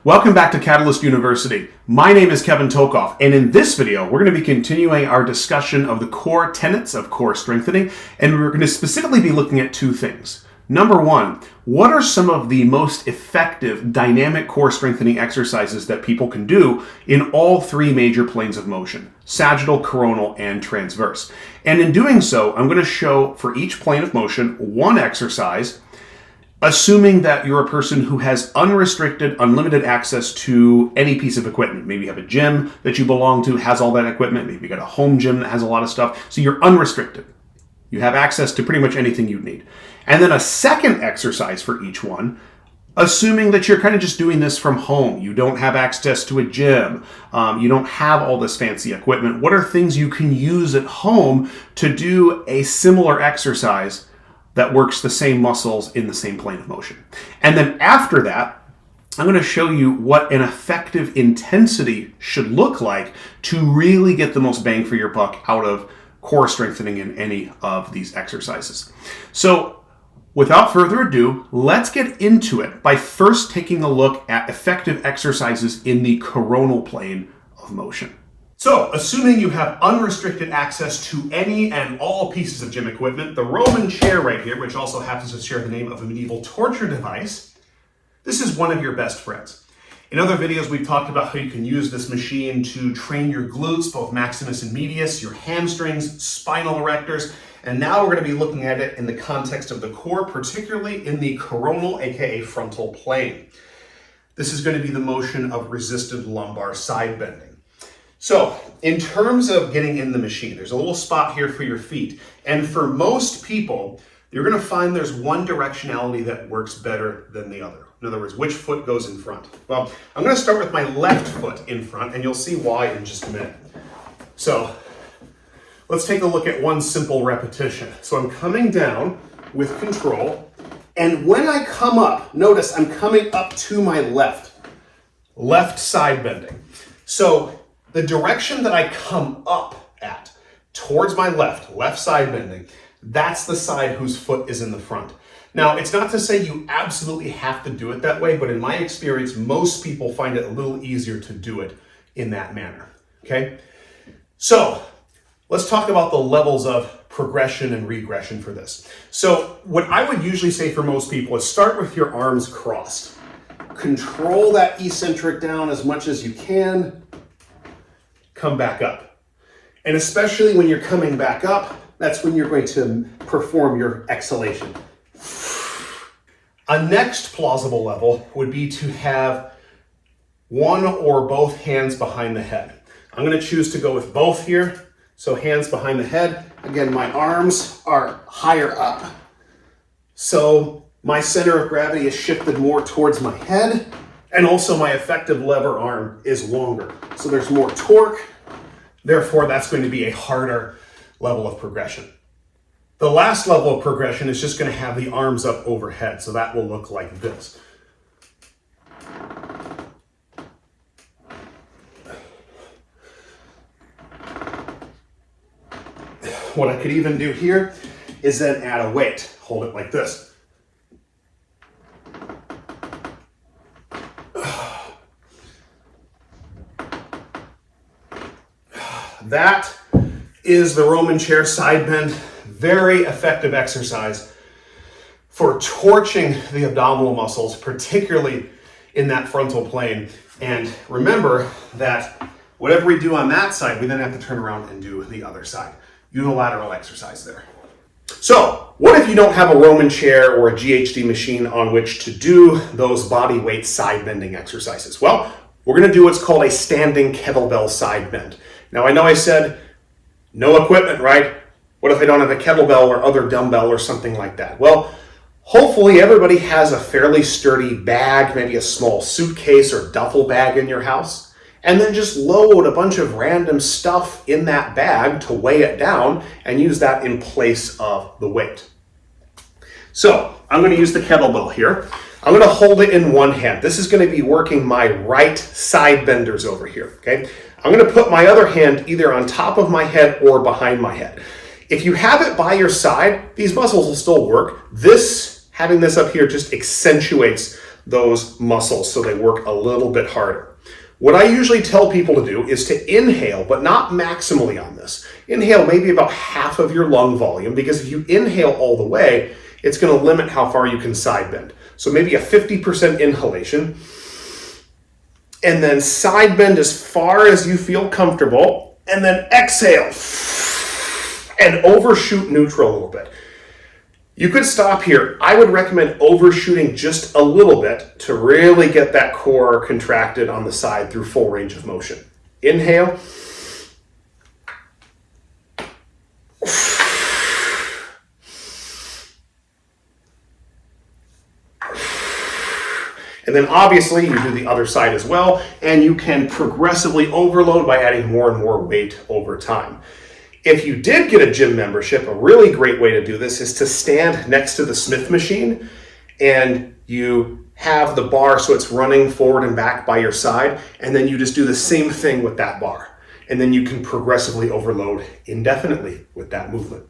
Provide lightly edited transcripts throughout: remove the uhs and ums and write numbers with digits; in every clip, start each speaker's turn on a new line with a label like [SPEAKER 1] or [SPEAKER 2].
[SPEAKER 1] Welcome back to Catalyst University. My name is Kevin Tokoph, and in this video, we're going to be continuing our discussion of the core tenets of core strengthening, and we're going to specifically be looking at two things. Number one, what are some of the most effective dynamic core strengthening exercises that people can do in all three major planes of motion, sagittal, coronal, and transverse? And in doing so, I'm going to show for each plane of motion one exercise, assuming that you're a person who has unrestricted, unlimited access to any piece of equipment. Maybe you have a gym that you belong to, has all that equipment. Maybe you got a home gym that has a lot of stuff. So you're unrestricted. You have access to pretty much anything you need. And then a second exercise for each one, assuming that you're kind of just doing this from home. You don't have access to a gym. You don't have all this fancy equipment. What are things you can use at home to do a similar exercise that works the same muscles in the same plane of motion? And then after that, I'm going to show you what an effective intensity should look like to really get the most bang for your buck out of core strengthening in any of these exercises. So without further ado, let's get into it by first taking a look at effective exercises in the coronal plane of motion. So, assuming you have unrestricted access to any and all pieces of gym equipment, the Roman chair right here, which also happens to share the name of a medieval torture device, this is one of your best friends. In other videos, we've talked about how you can use this machine to train your glutes, both maximus and medius, your hamstrings, spinal erectors, and now we're going to be looking at it in the context of the core, particularly in the coronal, aka frontal plane. This is going to be the motion of resisted lumbar side bending. So, in terms of getting in the machine, there's a little spot here for your feet. And for most people, you're going to find there's one directionality that works better than the other. In other words, which foot goes in front? Well, I'm going to start with my left foot in front, and you'll see why in just a minute. So, let's take a look at one simple repetition. So I'm coming down with control, and when I come up, notice I'm coming up to my left side bending. So, the direction that I come up at, towards my left side bending, that's the side whose foot is in the front. Now, it's not to say you absolutely have to do it that way, but in my experience, most people find it a little easier to do it in that manner, okay? So, let's talk about the levels of progression and regression for this. So, what I would usually say for most people is start with your arms crossed. Control that eccentric down as much as you can. Come back up. And especially when you're coming back up, that's when you're going to perform your exhalation. A next plausible level would be to have one or both hands behind the head. I'm going to choose to go with both here. So hands behind the head. Again, my arms are higher up. So my center of gravity is shifted more towards my head. And also my effective lever arm is longer. So there's more torque. Therefore, that's going to be a harder level of progression. The last level of progression is just going to have the arms up overhead. So that will look like this. What I could even do here is then add a weight. Hold it like this. That is the Roman chair side bend. Very effective exercise for torching the abdominal muscles, particularly in that frontal plane. And remember that whatever we do on that side, we then have to turn around and do the other side. Unilateral exercise there. So, what if you don't have a Roman chair or a GHD machine on which to do those body weight side bending exercises? Well, we're going to do what's called a standing kettlebell side bend. Now, I know I said no equipment, right? What if I don't have a kettlebell or other dumbbell or something like that? Well, hopefully everybody has a fairly sturdy bag, maybe a small suitcase or duffel bag in your house, and then just load a bunch of random stuff in that bag to weigh it down and use that in place of the weight. So, I'm going to use the kettlebell here. I'm going to hold it in one hand. This is going to be working my right side benders over here, okay? I'm going to put my other hand either on top of my head or behind my head. If you have it by your side, these muscles will still work. Having this up here just accentuates those muscles so they work a little bit harder. What I usually tell people to do is to inhale, but not maximally on this. Inhale maybe about half of your lung volume, because if you inhale all the way, it's going to limit how far you can side bend. So maybe a 50% inhalation, and then side bend as far as you feel comfortable, and then exhale and overshoot neutral a little bit. You could stop here. I would recommend overshooting just a little bit to really get that core contracted on the side through full range of motion. Inhale. And then obviously you do the other side as well, and you can progressively overload by adding more and more weight over time. If you did get a gym membership, a really great way to do this is to stand next to the Smith machine, and you have the bar so it's running forward and back by your side, and then you just do the same thing with that bar. And then you can progressively overload indefinitely with that movement.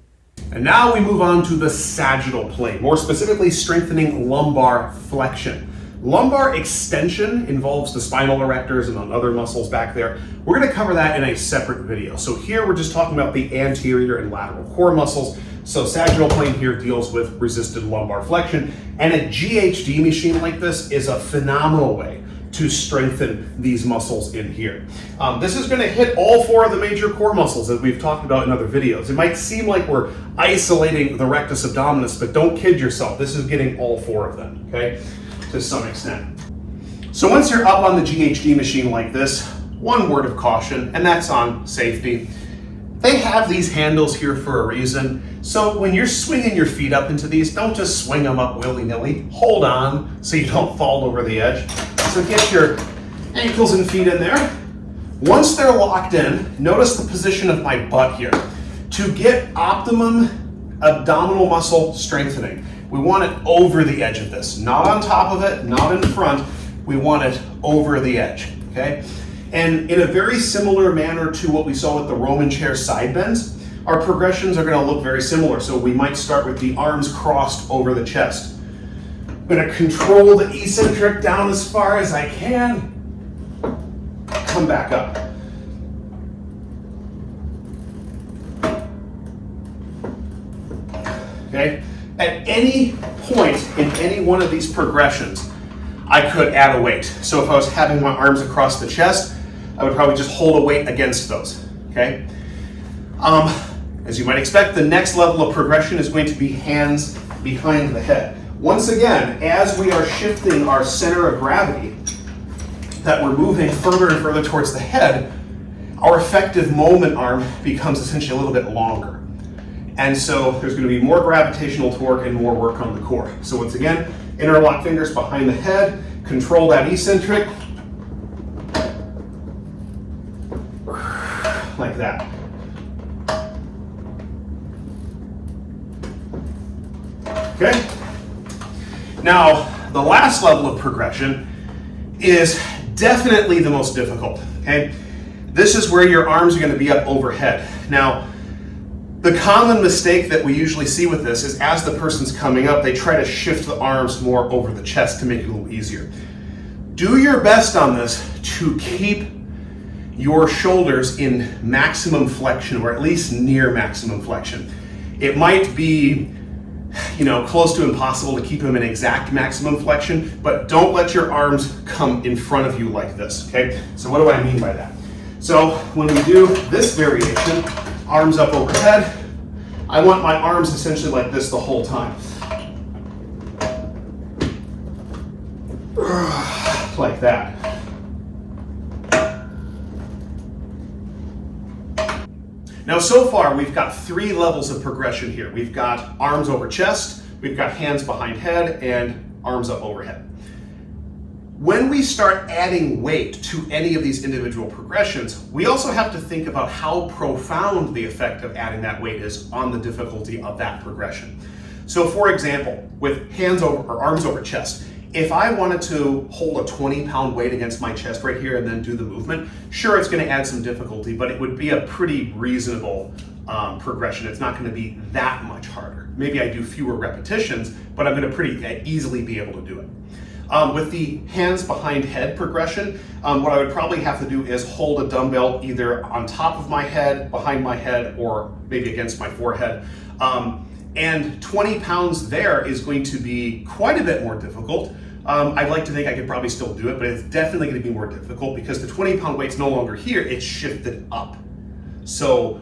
[SPEAKER 1] And now we move on to the sagittal plane, more specifically strengthening lumbar flexion. Lumbar extension involves the spinal erectors and other muscles back there. We're going to cover that in a separate video. So here we're just talking about the anterior and lateral core muscles. So sagittal plane here deals with resisted lumbar flexion, and a GHD machine like this is a phenomenal way to strengthen these muscles in here. This is going to hit all four of the major core muscles that we've talked about in other videos. It might seem like we're isolating the rectus abdominis, but don't kid yourself. This is getting all four of them, okay? To some extent. So once you're up on the GHD machine like this, one word of caution, and that's on safety. They have these handles here for a reason. So when you're swinging your feet up into these, don't just swing them up willy-nilly. Hold on so you don't fall over the edge. So get your ankles and feet in there. Once they're locked in, notice the position of my butt here. To get optimum abdominal muscle strengthening, we want it over the edge of this, not on top of it, not in front. We want it over the edge, okay? And in a very similar manner to what we saw with the Roman chair side bends, our progressions are gonna look very similar. So we might start with the arms crossed over the chest. I'm gonna control the eccentric down as far as I can. Come back up. Okay? At any point in any one of these progressions, I could add a weight. So if I was having my arms across the chest, I would probably just hold a weight against those, okay? As you might expect, the next level of progression is going to be hands behind the head. Once again, as we are shifting our center of gravity, that we're moving further and further towards the head, our effective moment arm becomes essentially a little bit longer. And so there's going to be more gravitational torque and more work on the core. So once again, interlock fingers behind the head, control that eccentric, like that. Okay? Now, the last level of progression is definitely the most difficult, okay? This is where your arms are going to be up overhead. Now, the common mistake that we usually see with this is as the person's coming up, they try to shift the arms more over the chest to make it a little easier. Do your best on this to keep your shoulders in maximum flexion, or at least near maximum flexion. It might be, close to impossible to keep them in exact maximum flexion, but don't let your arms come in front of you like this, okay? So what do I mean by that? So when we do this variation, arms up overhead, I want my arms essentially like this the whole time. Like that. Now, so far, we've got 3 levels of progression here. We've got arms over chest, we've got hands behind head, and arms up overhead. When we start adding weight to any of these individual progressions, we also have to think about how profound the effect of adding that weight is on the difficulty of that progression. So for example, with hands over or arms over chest, if I wanted to hold a 20-pound weight against my chest right here and then do the movement, sure, it's going to add some difficulty, but it would be a pretty reasonable progression. It's not going to be that much harder. Maybe I do fewer repetitions, but I'm going to pretty easily be able to do it. With the hands behind head progression, what I would probably have to do is hold a dumbbell either on top of my head, behind my head, or maybe against my forehead. And 20 pounds there is going to be quite a bit more difficult. I'd like to think I could probably still do it, but it's definitely going to be more difficult because the 20-pound weight's no longer here, it's shifted up. So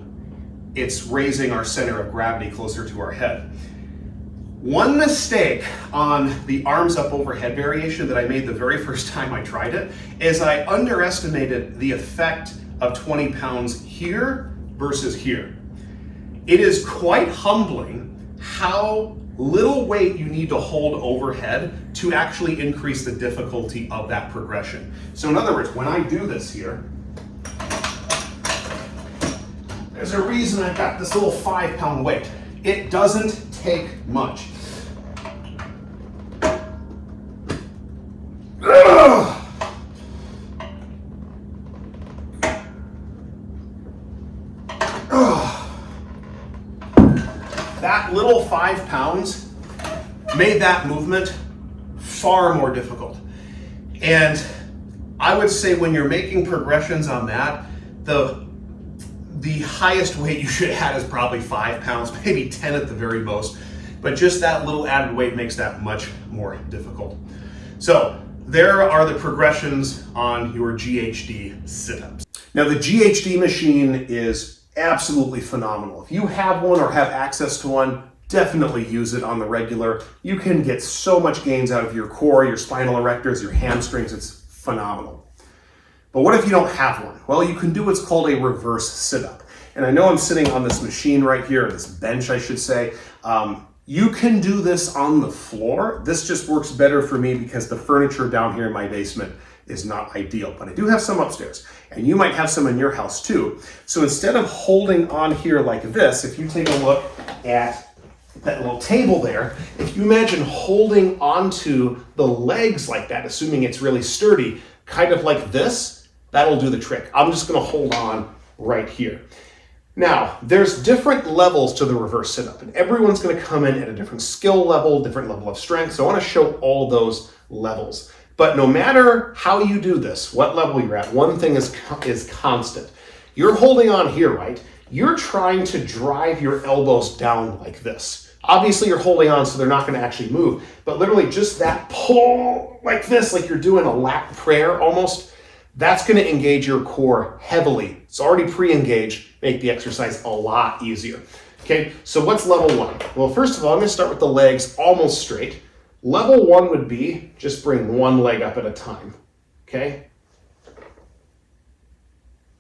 [SPEAKER 1] it's raising our center of gravity closer to our head. One mistake on the arms up overhead variation that I made the very first time I tried it is I underestimated the effect of 20 pounds here versus here. It is quite humbling how little weight you need to hold overhead to actually increase the difficulty of that progression. So in other words, when I do this here, there's a reason I've got this little 5-pound weight. It doesn't take much. That little 5 pounds made that movement far more difficult. And I would say when you're making progressions on that, the highest weight you should have is probably 5 pounds, maybe 10 at the very most. But just that little added weight makes that much more difficult. So there are the progressions on your GHD sit-ups. Now the GHD machine is absolutely phenomenal. If you have one or have access to one, definitely use it on the regular. You can get so much gains out of your core, your spinal erectors, your hamstrings. It's phenomenal. But what if you don't have one? Well, you can do what's called a reverse sit-up. And I know I'm sitting on this machine right here, or this bench, I should say. You can do this on the floor. This just works better for me because the furniture down here in my basement is not ideal, but I do have some upstairs, and you might have some in your house too. So instead of holding on here like this, if you take a look at that little table there, if you imagine holding onto the legs like that, assuming it's really sturdy, kind of like this, that'll do the trick. I'm just gonna hold on right here. Now, there's different levels to the reverse sit-up, and everyone's gonna come in at a different skill level, different level of strength, so I wanna show all those levels. But no matter how you do this, what level you're at, one thing is constant. You're holding on here, right? You're trying to drive your elbows down like this. Obviously you're holding on so they're not gonna actually move, but literally just that pull like this, like you're doing a lap prayer almost, that's gonna engage your core heavily. It's already pre-engaged, make the exercise a lot easier. Okay, so what's level one? Well, first of all, I'm gonna start with the legs almost straight. Level one would be just bring one leg up at a time, okay?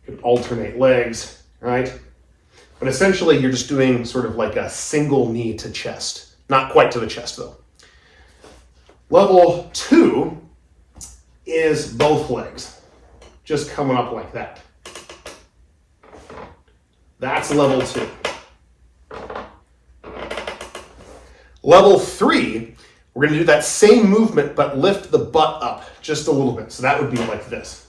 [SPEAKER 1] You can alternate legs, right? But essentially you're just doing sort of like a single knee to chest. Not quite to the chest though. Level two is both legs, just coming up like that. That's level two. Level three, we're gonna do that same movement, but lift the butt up just a little bit. So that would be like this.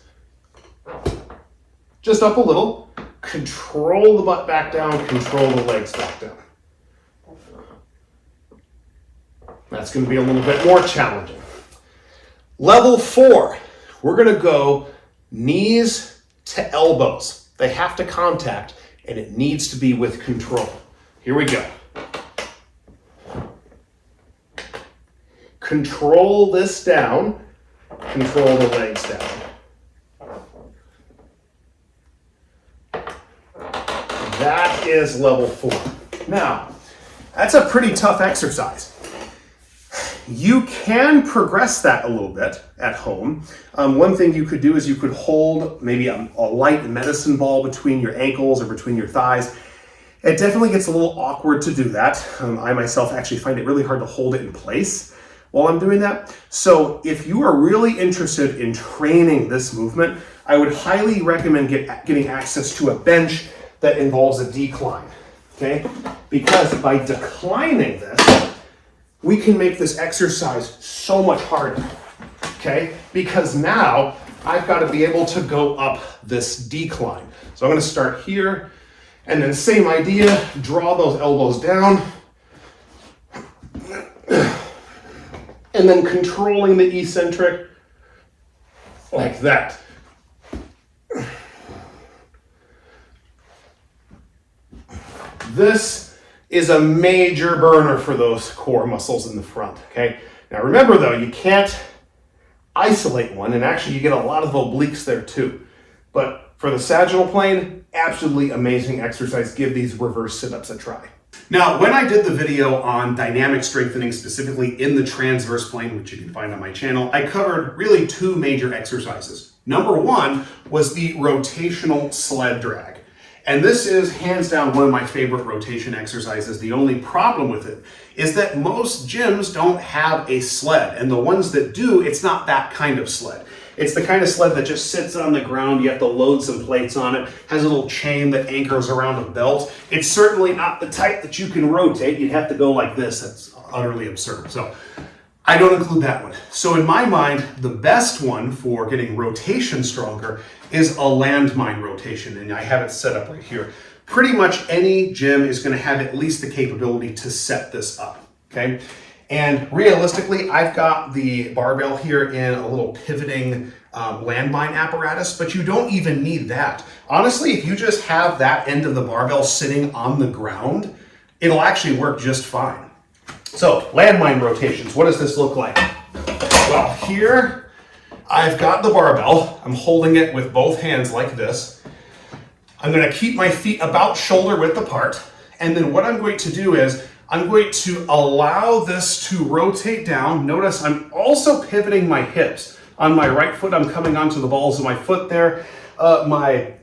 [SPEAKER 1] Just up a little, control the butt back down, control the legs back down. That's gonna be a little bit more challenging. Level four, we're gonna go knees to elbows. They have to contact, and it needs to be with control. Here we go. Control this down, control the legs down. That is level four. Now, that's a pretty tough exercise. You can progress that a little bit at home. One thing you could do is you could hold maybe a light medicine ball between your ankles or between your thighs. It definitely gets a little awkward to do that. I myself actually find it really hard to hold it in place while I'm doing that. So if you are really interested in training this movement, I would highly recommend getting access to a bench that involves a decline, okay? Because by declining this, we can make this exercise so much harder, okay? Because now I've got to be able to go up this decline. So I'm going to start here, and then same idea, draw those elbows down, and then controlling the eccentric like that. This is a major burner for those core muscles in the front, okay? Now remember though, you can't isolate one, and actually you get a lot of obliques there too. But for the sagittal plane, absolutely amazing exercise. Give these reverse sit-ups a try. Now, when I did the video on dynamic strengthening, specifically in the transverse plane, which you can find on my channel, I covered really two major exercises. Number one was the rotational sled drag. And this is hands down one of my favorite rotation exercises. The only problem with it is that most gyms don't have a sled. And the ones that do, it's not that kind of sled. It's the kind of sled that just sits on the ground. You have to load some plates on it, has a little chain that anchors around a belt. It's certainly not the type that you can rotate. You'd have to go like this. That's utterly absurd. So I don't include that one. So in my mind, the best one for getting rotation stronger is a landmine rotation, and I have it set up right here. Pretty much any gym is going to have at least the capability to set this up, okay? And realistically, I've got the barbell here in a little pivoting landmine apparatus, but you don't even need that. Honestly, if you just have that end of the barbell sitting on the ground, it'll actually work just fine. So, landmine rotations, what does this look like? Well, here I've got the barbell. I'm holding it with both hands like this. I'm going to keep my feet about shoulder width apart. And then what I'm going to do is I'm going to allow this to rotate down. Notice I'm also pivoting my hips. On my right foot, I'm coming onto the balls of my foot there. My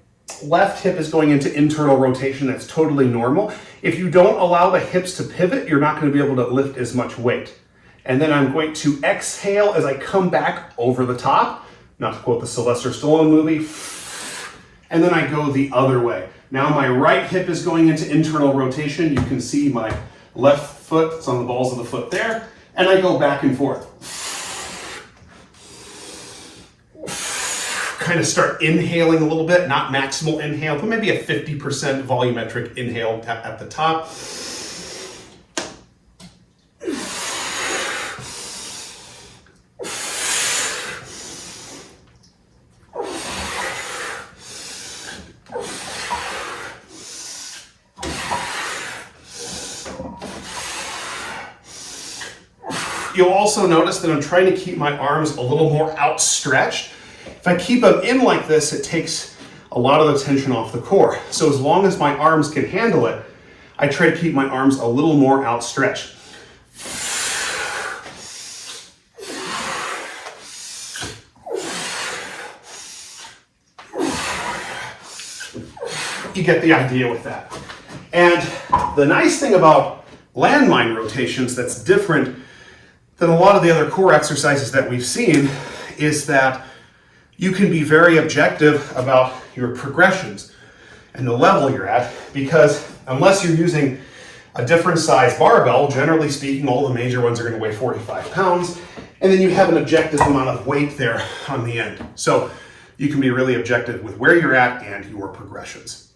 [SPEAKER 1] left hip is going into internal rotation. That's totally normal. If you don't allow the hips to pivot, you're not going to be able to lift as much weight. And then I'm going to exhale as I come back over the top, not to quote the Sylvester Stallone movie, and then I go the other way. Now my right hip is going into internal rotation. You can see my left foot, it's on the balls of the foot there, and I go back and forth. Kind of start inhaling a little bit, not maximal inhale, but maybe a 50% volumetric inhale at the top. You'll also notice that I'm trying to keep my arms a little more outstretched. If I keep them in like this, it takes a lot of the tension off the core. So as long as my arms can handle it, I try to keep my arms a little more outstretched. You get the idea with that. And the nice thing about landmine rotations that's different than a lot of the other core exercises that we've seen is that you can be very objective about your progressions and the level you're at, because unless you're using a different size barbell, generally speaking, all the major ones are going to weigh 45 pounds, and then you have an objective amount of weight there on the end. So you can be really objective with where you're at and your progressions.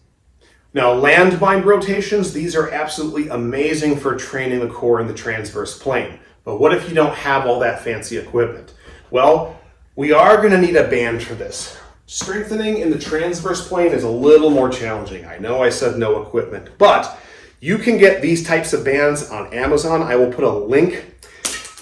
[SPEAKER 1] Now, landmine rotations, these are absolutely amazing for training the core in the transverse plane. But what if you don't have all that fancy equipment? Well, we are going to need a band for this. Strengthening in the transverse plane is a little more challenging. I know I said no equipment, but you can get these types of bands on Amazon. I will put a link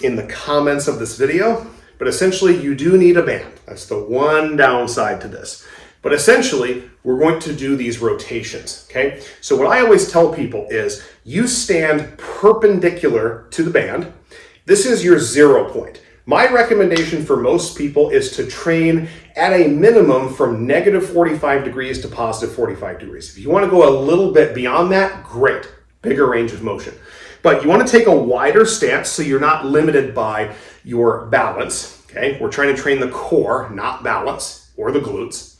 [SPEAKER 1] in the comments of this video, but essentially you do need a band. That's the one downside to this. But essentially, we're going to do these rotations, okay? So what I always tell people is you stand perpendicular to the band. This is your 0 point. My recommendation for most people is to train at a minimum from negative 45 degrees to positive 45 degrees. If you want to go a little bit beyond that, great, bigger range of motion. But you want to take a wider stance so you're not limited by your balance, okay? We're trying to train the core, not balance, or the glutes.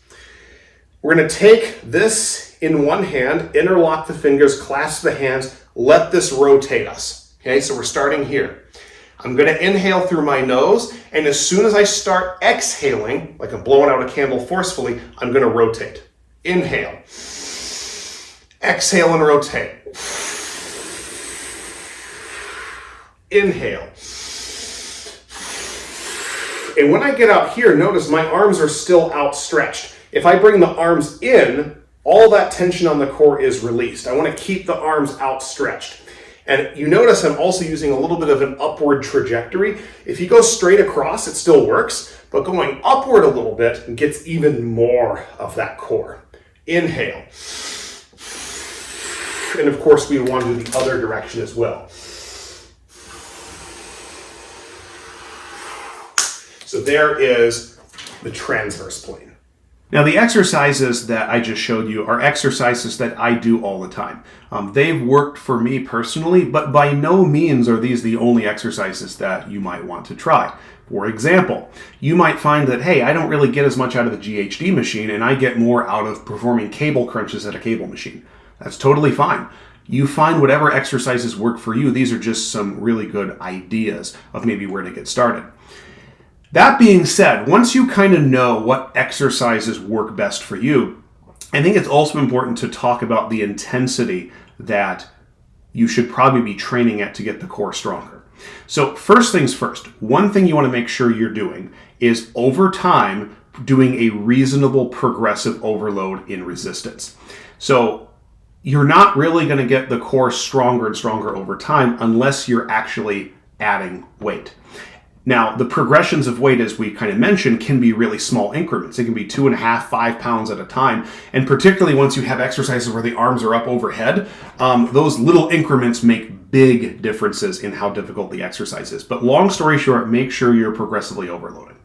[SPEAKER 1] We're going to take this in one hand, interlock the fingers, clasp the hands, let this rotate us, okay? So we're starting here. I'm going to inhale through my nose, and as soon as I start exhaling, like I'm blowing out a candle forcefully, I'm going to rotate. Inhale. Exhale and rotate. Inhale. And when I get out here, notice my arms are still outstretched. If I bring the arms in, all that tension on the core is released. I want to keep the arms outstretched. And you notice I'm also using a little bit of an upward trajectory. If you go straight across, it still works, but going upward a little bit gets even more of that core. Inhale. And of course, we want to do the other direction as well. So there is the transverse plane. Now, the exercises that I just showed you are exercises that I do all the time. They've worked for me personally, but by no means are these the only exercises that you might want to try. For example, you might find that, hey, I don't really get as much out of the GHD machine, and I get more out of performing cable crunches at a cable machine. That's totally fine. You find whatever exercises work for you. These are just some really good ideas of maybe where to get started. That being said, once you kind of know what exercises work best for you, I think it's also important to talk about the intensity that you should probably be training at to get the core stronger. So first things first, one thing you want to make sure you're doing is over time doing a reasonable progressive overload in resistance. So you're not really going to get the core stronger and stronger over time unless you're actually adding weight. Now, the progressions of weight, as we kind of mentioned, can be really small increments. It can be 2.5, 5 pounds at a time. And particularly once you have exercises where the arms are up overhead, those little increments make big differences in how difficult the exercise is. But long story short, make sure you're progressively overloading.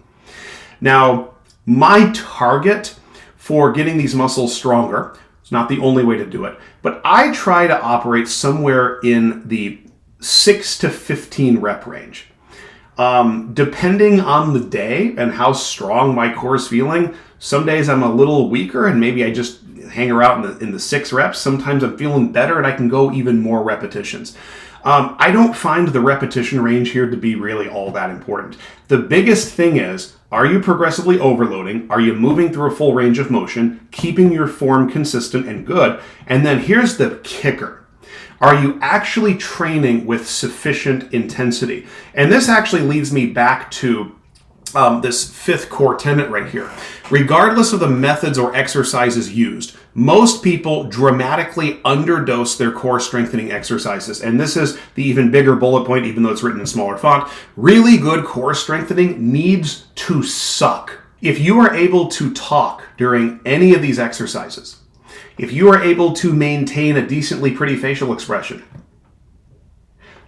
[SPEAKER 1] Now, my target for getting these muscles stronger, it's not the only way to do it, but I try to operate somewhere in the 6 to 15 rep range. Depending on the day and how strong my core is feeling, some days I'm a little weaker and maybe I just hang around in the 6 reps. Sometimes I'm feeling better and I can go even more repetitions. I don't find the repetition range here to be really all that important. The biggest thing is, are you progressively overloading? Are you moving through a full range of motion, keeping your form consistent and good? And then here's the kicker. Are you actually training with sufficient intensity? And this actually leads me back to this 5th core tenet right here. Regardless of the methods or exercises used, most people dramatically underdose their core strengthening exercises. And this is the even bigger bullet point, even though it's written in smaller font. Really good core strengthening needs to suck. If you are able to talk during any of these exercises, if you are able to maintain a decently pretty facial expression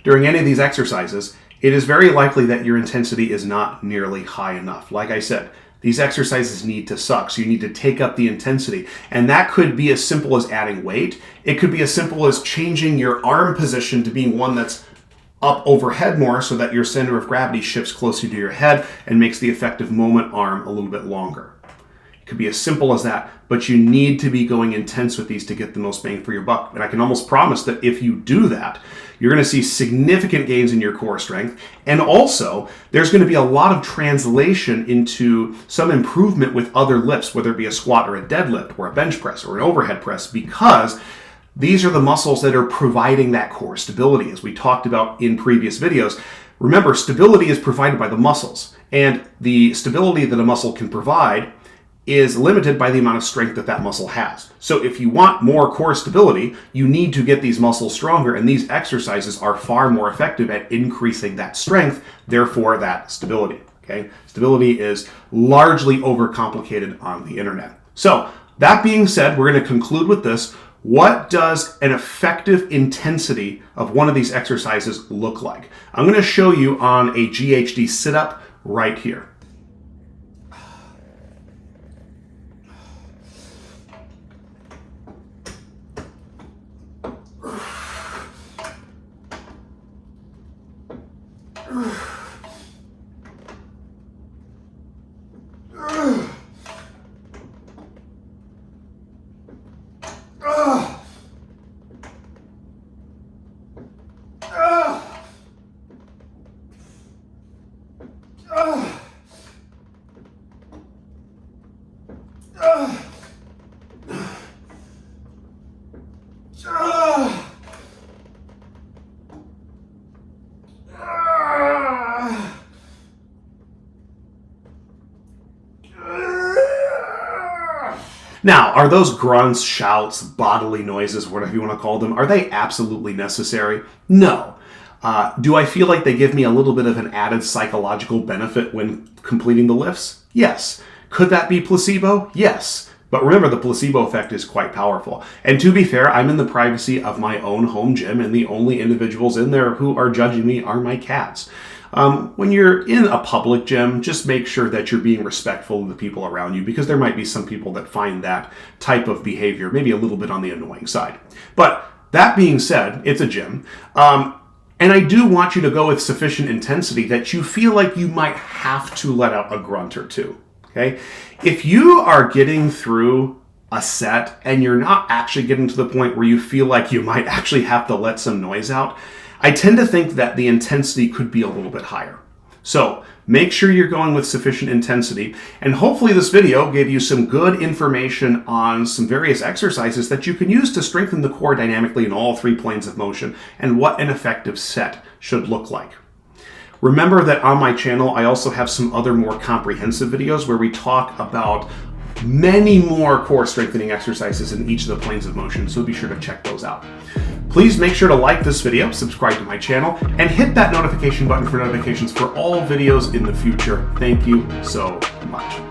[SPEAKER 1] during any of these exercises, it is very likely that your intensity is not nearly high enough. Like I said, these exercises need to suck, so you need to take up the intensity. And that could be as simple as adding weight. It could be as simple as changing your arm position to being one that's up overhead more so that your center of gravity shifts closer to your head and makes the effective moment arm a little bit longer. It could be as simple as that, but you need to be going intense with these to get the most bang for your buck. And I can almost promise that if you do that, you're going to see significant gains in your core strength. And also, there's going to be a lot of translation into some improvement with other lifts, whether it be a squat or a deadlift or a bench press or an overhead press, because these are the muscles that are providing that core stability, as we talked about in previous videos. Remember, stability is provided by the muscles, and the stability that a muscle can provide is limited by the amount of strength that that muscle has. So if you want more core stability, you need to get these muscles stronger, and these exercises are far more effective at increasing that strength, therefore that stability. Okay? Stability is largely overcomplicated on the internet. So that being said, we're going to conclude with this. What does an effective intensity of one of these exercises look like? I'm going to show you on a GHD sit-up right here. Now, are those grunts, shouts, bodily noises, whatever you want to call them, are they absolutely necessary? No. Do I feel like they give me a little bit of an added psychological benefit when completing the lifts? Yes. Could that be placebo? Yes. But remember, the placebo effect is quite powerful. And to be fair, I'm in the privacy of my own home gym, and the only individuals in there who are judging me are my cats. When you're in a public gym, just make sure that you're being respectful of the people around you, because there might be some people that find that type of behavior maybe a little bit on the annoying side. But that being said, it's a gym. And I do want you to go with sufficient intensity that you feel like you might have to let out a grunt or two. Okay? If you are getting through a set and you're not actually getting to the point where you feel like you might actually have to let some noise out, I tend to think that the intensity could be a little bit higher. So make sure you're going with sufficient intensity, and hopefully this video gave you some good information on some various exercises that you can use to strengthen the core dynamically in all 3 planes of motion and what an effective set should look like. Remember that on my channel, I also have some other more comprehensive videos where we talk about many more core strengthening exercises in each of the planes of motion, so be sure to check those out. Please make sure to like this video, subscribe to my channel, and hit that notification button for notifications for all videos in the future. Thank you so much.